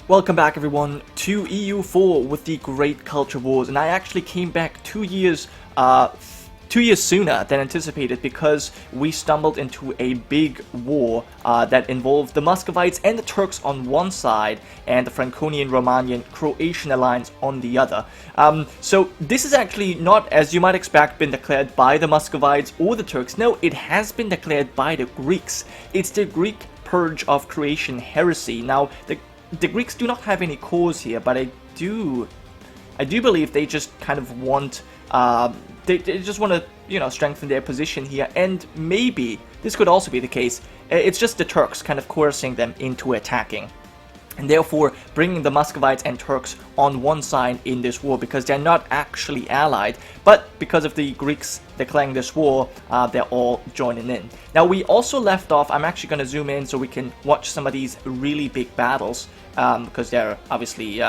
Welcome back everyone to EU4 with the Great Culture Wars, and I actually came back 2 years sooner than anticipated because we stumbled into a big war that involved the Muscovites and the Turks on one side and the Franconian, Romanian, Croatian alliance on the other. So this is actually not, as you might expect, been declared by the Muscovites or the Turks. No, it has been declared by the Greeks. It's the Greek purge of Croatian heresy. Now, the Greeks do not have any cause here, but I do believe they just kind of want, they just want to, strengthen their position here, and maybe this could also be the case. It's just the Turks kind of coercing them into attacking, and therefore bringing the Muscovites and Turks on one side in this war, because they're not actually allied, but because of the Greeks declaring this war, they're all joining in. Now, we also left off, I'm actually going to zoom in so we can watch some of these really big battles, because they're obviously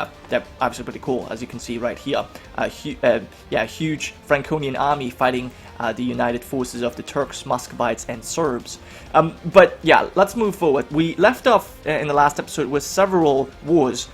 pretty cool, as you can see right here. A huge Franconian army fighting the united forces of the Turks, Muscovites, and Serbs. But yeah, let's move forward. We left off in the last episode with several wars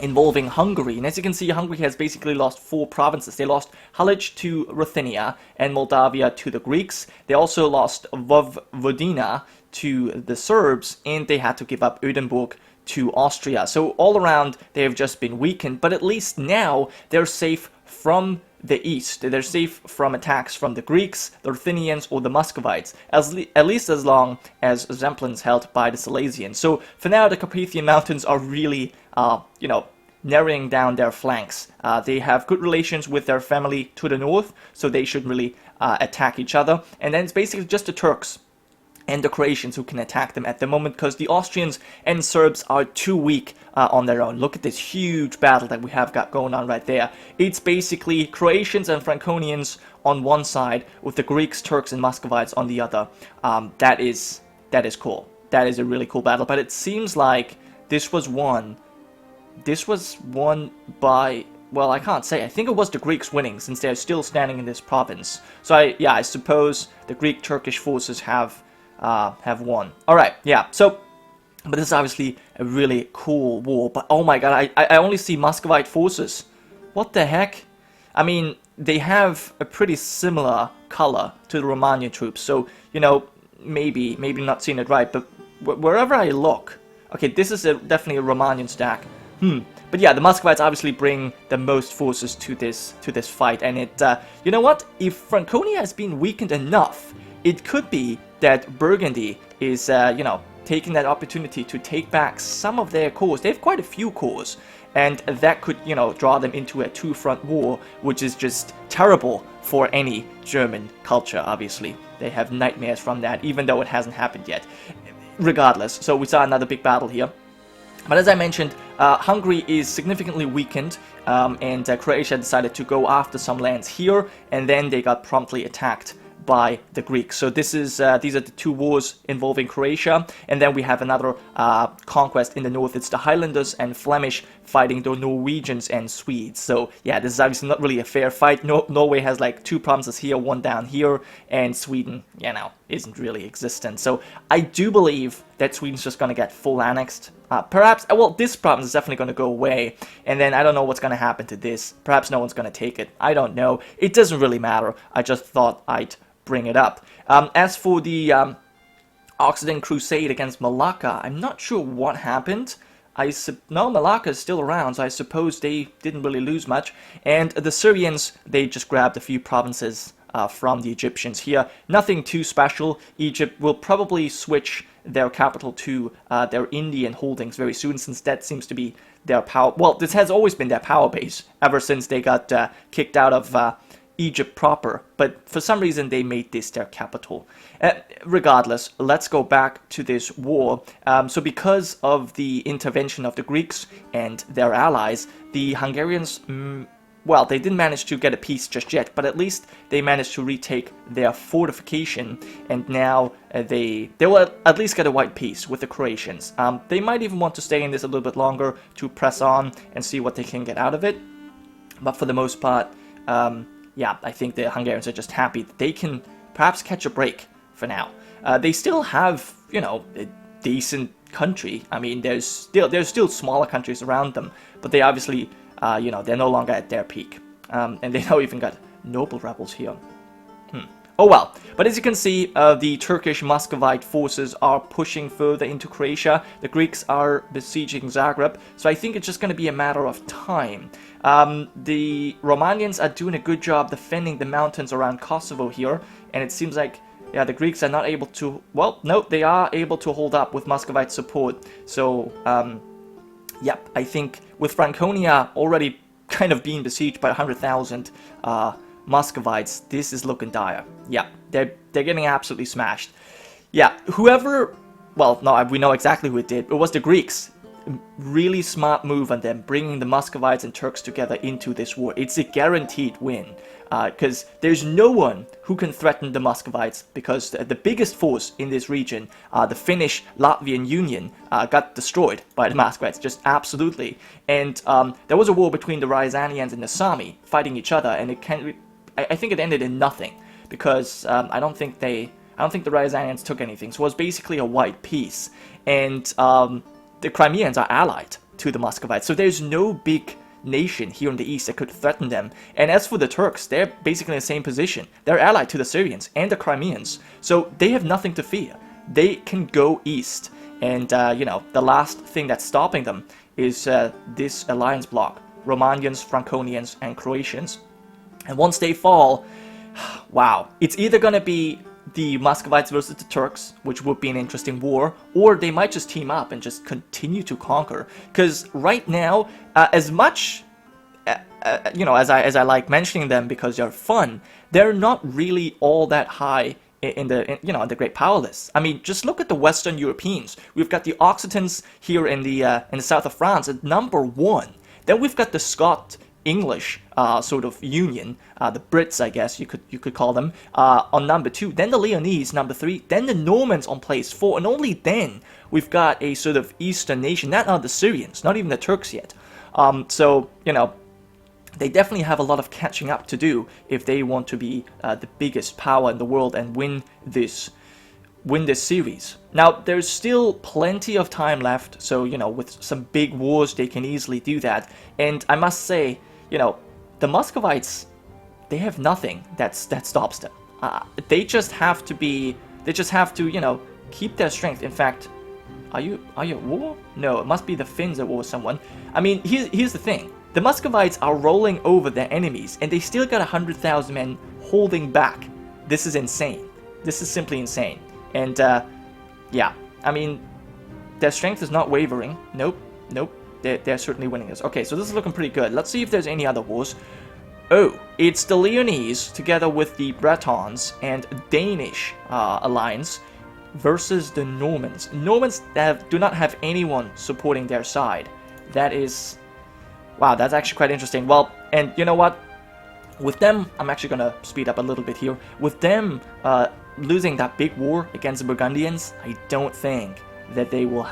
involving Hungary, and as you can see, Hungary has basically lost 4 provinces. They lost Halych to Ruthenia and Moldavia to the Greeks. They also lost Vojvodina to the Serbs, and they had to give up Ödenburg to Austria. So all around, they have just been weakened, but at least now they're safe from the east. They're safe from attacks from the Greeks, the Ruthenians, or the Muscovites, at least as long as Zemplin's held by the Silesians. So for now, the Carpathian Mountains are really, narrowing down their flanks. They have good relations with their family to the north, so they shouldn't really attack each other. And then it's basically just the Turks and the Croatians who can attack them at the moment, because the Austrians and Serbs are too weak on their own. Look at this huge battle that we have got going on right there. It's basically Croatians and Franconians on one side with the Greeks, Turks, and Muscovites on the other. That is cool. That is a really cool battle, but it seems like this was won by, well, I can't say. I think it was the Greeks winning, since they're still standing in this province. So I suppose the Greek-Turkish forces have won. Alright, yeah, so, but this is obviously a really cool war, but oh my god, I only see Muscovite forces. What the heck? I mean, they have a pretty similar color to the Romanian troops, so, maybe not seeing it right, but wherever I look, okay, this is definitely a Romanian stack. But yeah, the Muscovites obviously bring the most forces to this fight, and it, you know what? If Franconia has been weakened enough, it could be that Burgundy is, taking that opportunity to take back some of their cores. They have quite a few cores, and that could, draw them into a two-front war, which is just terrible for any German culture, obviously. They have nightmares from that, even though it hasn't happened yet. Regardless, so we saw another big battle here. But as I mentioned, Hungary is significantly weakened, and Croatia decided to go after some lands here, and then they got promptly attacked by the Greeks. So this is these are the 2 wars involving Croatia, and then we have another conquest in the north. It's the Highlanders and Flemish fighting the Norwegians and Swedes. So yeah, this is obviously not really a fair fight. Norway has like 2 provinces here, 1 down here, and Sweden, isn't really existent. So I do believe that Sweden's just going to get full annexed. Perhaps, well, this province is definitely going to go away, and then I don't know what's going to happen to this. Perhaps no one's going to take it. I don't know. It doesn't really matter. I just thought I'd bring it up. As for the Occitan Crusade against Malacca, I'm not sure what happened. No, Malacca is still around, so I suppose they didn't really lose much. And the Syrians, they just grabbed a few provinces from the Egyptians here. Nothing too special. Egypt will probably switch their capital to their Indian holdings very soon, since that seems to be their power. Well, this has always been their power base ever since they got kicked out of Egypt proper, but for some reason they made this their capital. Regardless, let's go back to this war. So because of the intervention of the Greeks and their allies, the Hungarians, well, they didn't manage to get a peace just yet, but at least they managed to retake their fortification, and now they will at least get a white peace with the Croatians. They might even want to stay in this a little bit longer to press on and see what they can get out of it, but for the most part, yeah, I think the Hungarians are just happy that they can perhaps catch a break for now. They still have, a decent country. I mean, there's still smaller countries around them, but they obviously, you know, they're no longer at their peak. And they now even got noble rebels here. Oh well, but as you can see, the Turkish Muscovite forces are pushing further into Croatia. The Greeks are besieging Zagreb, so I think it's just going to be a matter of time. The Romanians are doing a good job defending the mountains around Kosovo here, and it seems like, yeah, the Greeks are not able to, well, no, they are able to hold up with Muscovite support. So, yep, I think with Franconia already kind of being besieged by 100,000 Muscovites, this is looking dire. Yeah, they're getting absolutely smashed. Yeah, whoever, well, no, we know exactly who it did. It was the Greeks. Really smart move on them, bringing the Muscovites and Turks together into this war. It's a guaranteed win, because there's no one who can threaten the Muscovites, because the biggest force in this region, the Finnish-Latvian Union, got destroyed by the Muscovites, just absolutely. And there was a war between the Ryazanians and the Sami fighting each other, and I think it ended in nothing, because I don't think the Ryazanians took anything, so it was basically a white peace. And the Crimeans are allied to the Muscovites, so there's no big nation here in the east that could threaten them. And as for the Turks, they're basically in the same position. They're allied to the Syrians and the Crimeans, so they have nothing to fear. They can go east, and you know, the last thing that's stopping them is this alliance bloc: Romanians, Franconians, and Croatians. And once they fall, wow, it's either gonna be the Muscovites versus the Turks, which would be an interesting war, or they might just team up and just continue to conquer. Because right now, as much, you know, as I like mentioning them because they're fun, they're not really all that high in the great power list. I mean, just look at the Western Europeans. We've got the Occitans here in the south of France at #1. Then we've got the Scott-English sort of union, the Brits, I guess you could call them, on #2. Then the Leonese, #3. Then the Normans on place 4, and only then we've got a sort of Eastern nation. That are the Syrians, not even the Turks yet. So you know, they definitely have a lot of catching up to do if they want to be the biggest power in the world and win this series. Now, there's still plenty of time left, so, you know, with some big wars, they can easily do that. And I must say, you know, the Muscovites, they have nothing that stops them. They just have to, you know, keep their strength. In fact, are you at war? No, it must be the Finns at war with someone. I mean, here's the thing. The Muscovites are rolling over their enemies, and they still got 100,000 men holding back. This is insane. This is simply insane. And, yeah, I mean, their strength is not wavering. Nope. They're certainly winning this. Okay, so this is looking pretty good. Let's see if there's any other wars. Oh, it's the Leonese together with the Bretons and Danish alliance versus the Normans. Normans do not have anyone supporting their side. That is... wow, that's actually quite interesting. Well, and you know what? With them, I'm actually going to speed up a little bit here. With them losing that big war against the Burgundians, I don't think that they will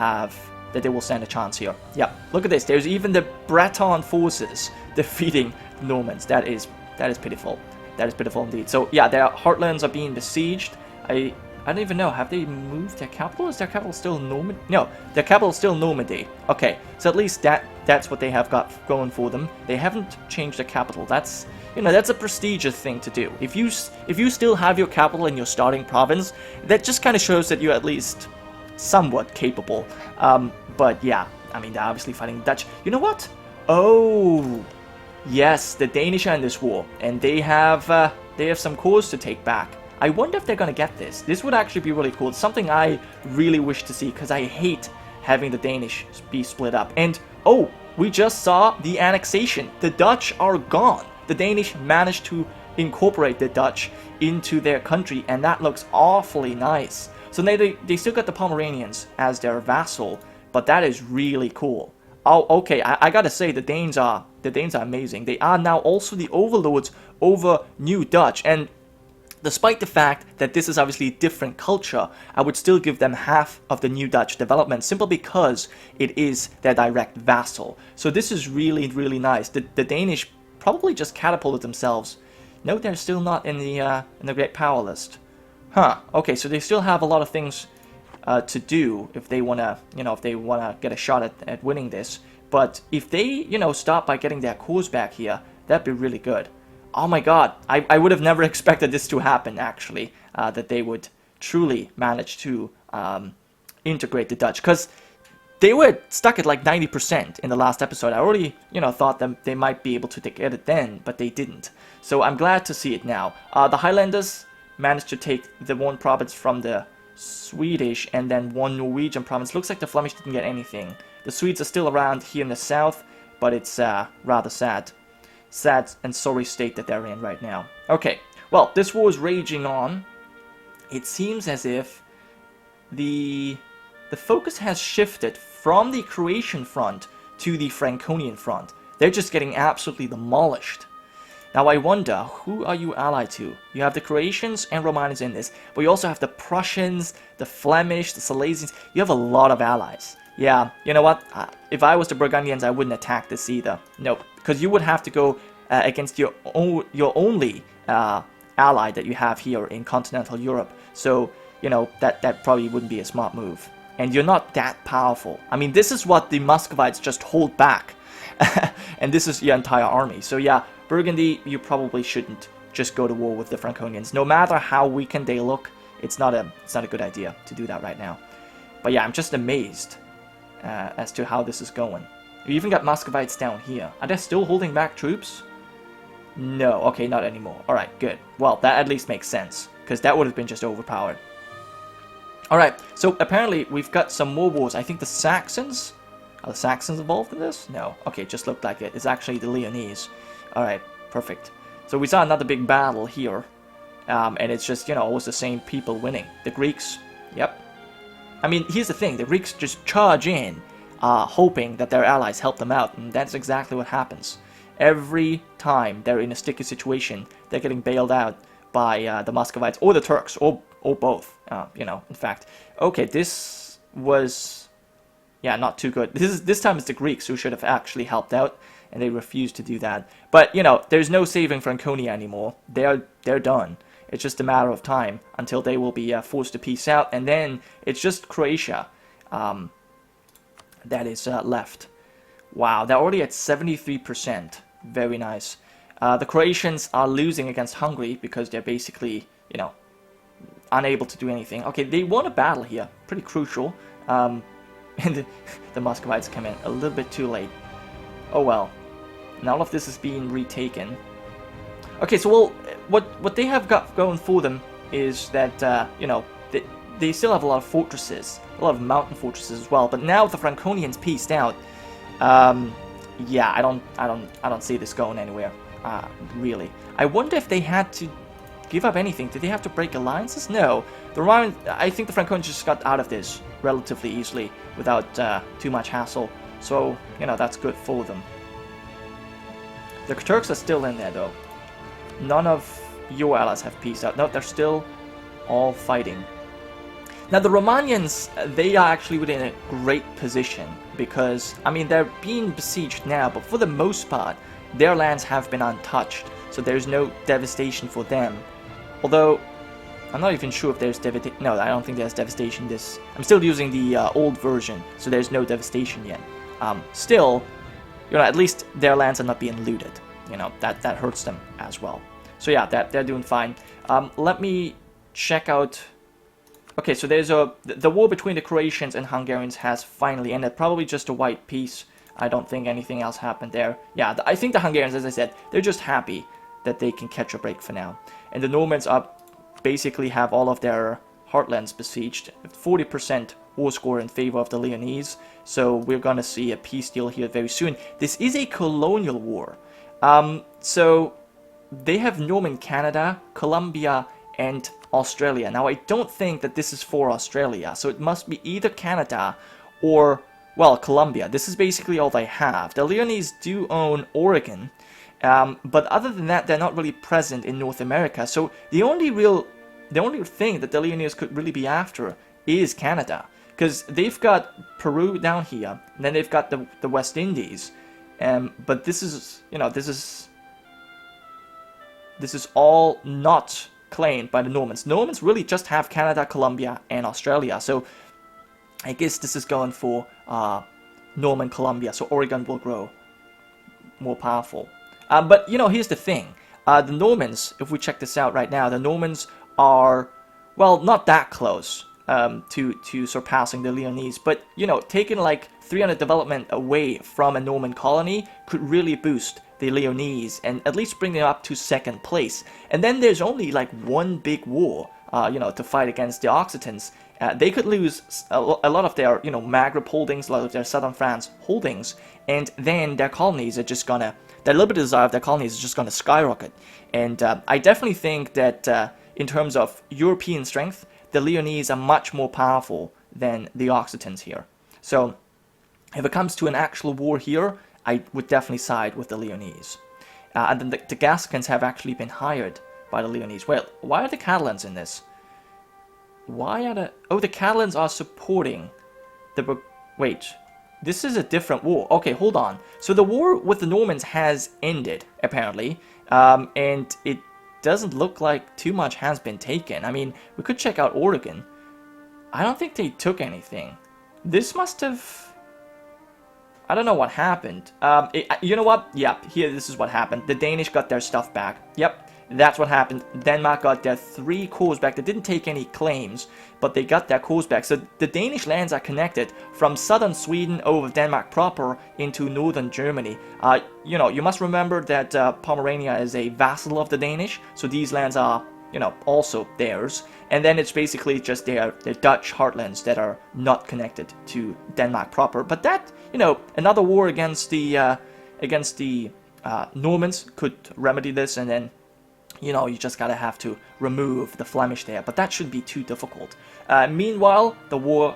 stand a chance here. Yeah, look at this. There's even the Breton forces defeating the Normans. That is pitiful. That is pitiful indeed. So yeah, their heartlands are being besieged. I don't even know. Have they moved their capital? Is their capital still Normandy? No, their capital is still Normandy. Okay, so at least that's what they have got going for them. They haven't changed their capital. That's, you know, that's a prestigious thing to do. If you still have your capital in your starting province, that just kind of shows that you're at least somewhat capable. But yeah, I mean, they're obviously fighting Dutch. You know what? Oh, yes, the Danish are in this war, and they have some cores to take back. I wonder if they're gonna get this. This would actually be really cool. It's something I really wish to see, because I hate having the Danish be split up. And oh, we just saw the annexation. The Dutch are gone. The Danish managed to incorporate the Dutch into their country, and that looks awfully nice. So they still got the Pomeranians as their vassal, but that is really cool. Oh, okay, I gotta say, the Danes are amazing. They are now also the overlords over New Dutch, and despite the fact that this is obviously a different culture, I would still give them half of the New Dutch development, simply because it is their direct vassal. So this is really, really nice. The Danish probably just catapulted themselves. No, they're still not in the Great Power list. Huh, okay, so they still have a lot of things to do if they want to, if they want to get a shot at winning this. But if they, start by getting their cores back here, that'd be really good. Oh my god, I would have never expected this to happen, actually, that they would truly manage to integrate the Dutch, because they were stuck at like 90% in the last episode. I already, thought that they might be able to get it then, but they didn't. So I'm glad to see it now. The Highlanders managed to take the one province from the Swedish and then one Norwegian province. Looks like the Flemish didn't get anything. The Swedes are still around here in the south, but it's rather sad. Sad and sorry state that they're in right now. Okay, well, this war is raging on. It seems as if the focus has shifted from the Croatian front to the Franconian front. They're just getting absolutely demolished. Now I wonder, who are you allied to? You have the Croatians and Romanians in this, but you also have the Prussians, the Flemish, the Silesians. You have a lot of allies. Yeah, you know what? If I was the Burgundians, I wouldn't attack this either. Nope, because you would have to go against your only ally that you have here in continental Europe. So, that probably wouldn't be a smart move. And you're not that powerful. I mean, this is what the Muscovites just hold back. And this is your entire army. So yeah, Burgundy, you probably shouldn't just go to war with the Franconians. No matter how weakened they look, it's not a good idea to do that right now. But yeah, I'm just amazed as to how this is going. You even got Muscovites down here. Are they still holding back troops? No, okay, not anymore. Alright, good. Well, that at least makes sense, because that would have been just overpowered. Alright, so apparently we've got some more wars. I think the Saxons? Are the Saxons involved in this? No. Okay, it just looked like it. It's actually the Leonese. Alright, perfect. So we saw another big battle here. And it's just, always the same people winning. The Greeks, yep. I mean, here's the thing. The Greeks just charge in, hoping that their allies help them out. And that's exactly what happens. Every time they're in a sticky situation, they're getting bailed out by the Muscovites or the Turks, or both, in fact. Okay, this was, yeah, not too good. This time it's the Greeks who should have actually helped out, and they refused to do that. But, there's no saving Franconia anymore. They're done. It's just a matter of time until they will be forced to peace out, and then it's just Croatia that is left. Wow, they're already at 73%. Very nice. The Croatians are losing against Hungary because they're basically, unable to do anything. Okay, they won a battle here. Pretty crucial. And the Muscovites come in a little bit too late. Oh well. And all of this is being retaken. Okay, so well, what they have got going for them is that, they still have a lot of fortresses. A lot of mountain fortresses as well. But now the Franconians pieced out. Yeah, I don't see this going anywhere, really. I wonder if they had to give up anything. Did they have to break alliances? No. I think the Franconians just got out of this relatively easily without too much hassle. So, that's good for them. The Turks are still in there, though. None of your allies have peaced out. No, they're still all fighting. Now, the Romanians, they are actually within a great position because, I mean, they're being besieged now, but for the most part, their lands have been untouched, so there's no devastation for them. Although, I'm not even sure if there's devastation. No, I don't think there's devastation. I'm still using the old version, so there's no devastation yet. Still, at least their lands are not being looted. That hurts them as well. So yeah, they're doing fine. Let me check out. Okay, so there's the war between the Croatians and Hungarians has finally ended. Probably just a white peace. I don't think anything else happened there. Yeah, I think the Hungarians, as I said, they're just happy that they can catch a break for now. And the Normans basically have all of their heartlands besieged. 40% war score in favor of the Leonese. So we're gonna see a peace deal here very soon. This is a colonial war. So they have Norman Canada, Colombia, and Australia. Now, I don't think that this is for Australia, so it must be either Canada or, well, Colombia. This is basically all they have. The Leonese do own Oregon, but other than that, they're not really present in North America. So the only thing that the Leonese could really be after is Canada, because they've got Peru down here, and then they've got the West Indies. But this is, this is all not claimed by the Normans. Normans really just have Canada, Colombia, and Australia. So I guess this is going for Norman Columbia, so Oregon will grow more powerful. But, you know, here's the thing. The Normans, if we check this out right now, the Normans are, well, not that close to surpassing the Leonese. But, you know, taking like 300 development away from a Norman colony could really boost the Leonese and at least bring them up to second place. And then there's only like one big war, you know, to fight against the Occitans. They could lose a lot of their, you know, Maghreb holdings, a lot of their southern France holdings, and then their colonies are just gonna, their liberty desire of their colonies is just gonna skyrocket. And I definitely think that in terms of European strength, the Leonese are much more powerful than the Occitans here. So if it comes to an actual war here, I would definitely side with the Leonese. And then the Gascons have actually been hired by the Leonese. Well, why are the Catalans in this? Why are the... Oh, the Catalans are supporting the... Wait, this is a different war. Okay, hold on. So the war with the Normans has ended, apparently. And it doesn't look like too much has been taken. I mean, we could check out Oregon. I don't think they took anything. This must have... I don't know what happened. You know what? Yep, here, this is what happened. The Danish got their stuff back. Yep, that's what happened. Denmark got their 3 cores back. They didn't take any claims, but they got their cores back. So the Danish lands are connected from southern Sweden over Denmark proper into northern Germany. You know, you must remember that Pomerania is a vassal of the Danish, so these lands are, you know, also theirs. And then it's basically just their Dutch heartlands that are not connected to Denmark proper. But that, you know, another war against the Normans could remedy this, and then, you know, you just gotta have to remove the Flemish there. But that shouldn't be too difficult. Meanwhile, the war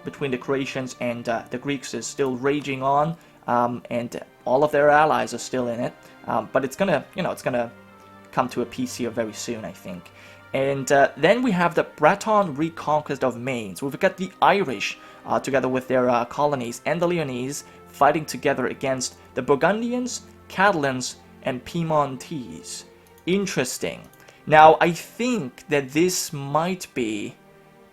between the Croatians and the Greeks is still raging on, and all of their allies are still in it. But it's gonna, you know, it's gonna come to a peace here very soon, I think. And then we have the Breton reconquest of Maine. So we've got the Irish, together with their colonies, and the Leonese, fighting together against the Burgundians, Catalans, and Piedmontese. Interesting. Now, I think that this might be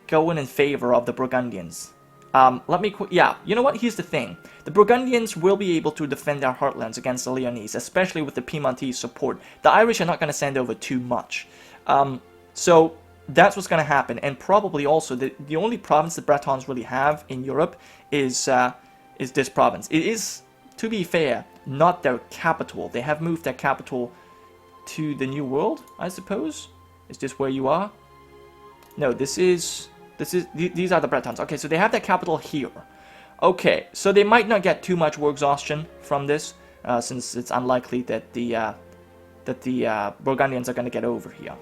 going in favor of the Burgundians. Yeah, you know what? Here's the thing. The Burgundians will be able to defend their heartlands against the Leonese, especially with the Piedmontese support. The Irish are not going to send over too much. So that's what's going to happen. And probably also, the only province the Bretons really have in Europe is this province. It is, to be fair, not their capital. They have moved their capital to the New World, I suppose. Is this where you are? No, these are the Bretons. Okay, so they have their capital here. Okay, so they might not get too much war exhaustion from this, since it's unlikely that the Burgundians are going to get over here,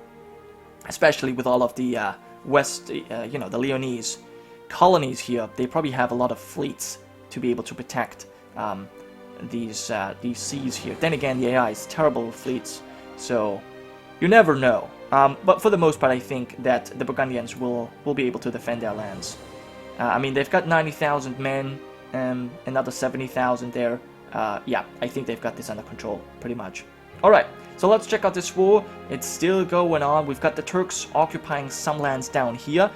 especially with all of the you know, the Leonese colonies here. They probably have a lot of fleets to be able to protect these seas here. Then again, the AI is terrible with fleets, so you never know. But for the most part, I think that the Burgundians will be able to defend their lands. I mean, they've got 90,000 men, another 70,000 there. Yeah, I think they've got this under control, pretty much. Alright, so let's check out this war. It's still going on. We've got the Turks occupying some lands down here.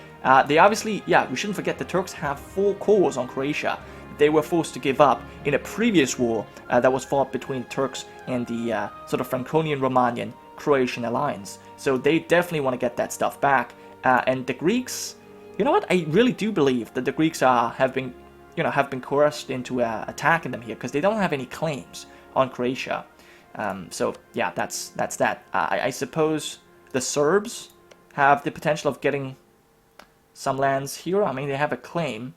They obviously, yeah, we shouldn't forget the Turks have 4 cores on Croatia. They were forced to give up in a previous war that was fought between Turks and the sort of Franconian Romanian Croatian alliance. So they definitely want to get that stuff back. And the Greeks, you know what? I really do believe that the Greeks have been coerced into attacking them here, because they don't have any claims on Croatia. So yeah, that's that. I suppose the Serbs have the potential of getting some lands here. I mean, they have a claim.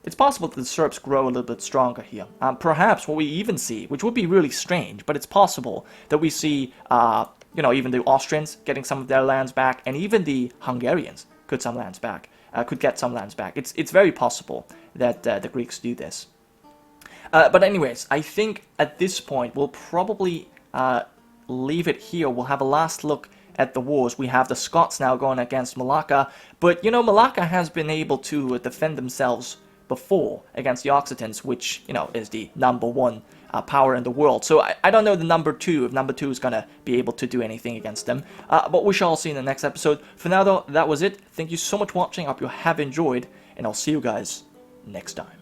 It's possible that the Serbs grow a little bit stronger here. Perhaps what we even see, which would be really strange, but it's possible that we see, you know, even the Austrians getting some of their lands back, and even the Hungarians could get some lands back. It's very possible that the Greeks do this. But anyways, I think at this point we'll probably leave it here. We'll have a last look at the wars. We have the Scots now going against Malacca, but you know, Malacca has been able to defend themselves before against the Occitans, which, you know, is the #1 power in the world. So I don't know the #2, if #2 is gonna be able to do anything against them. But we shall see in the next episode. For now though, that was it. Thank you so much for watching. I hope you have enjoyed, and I'll see you guys next time.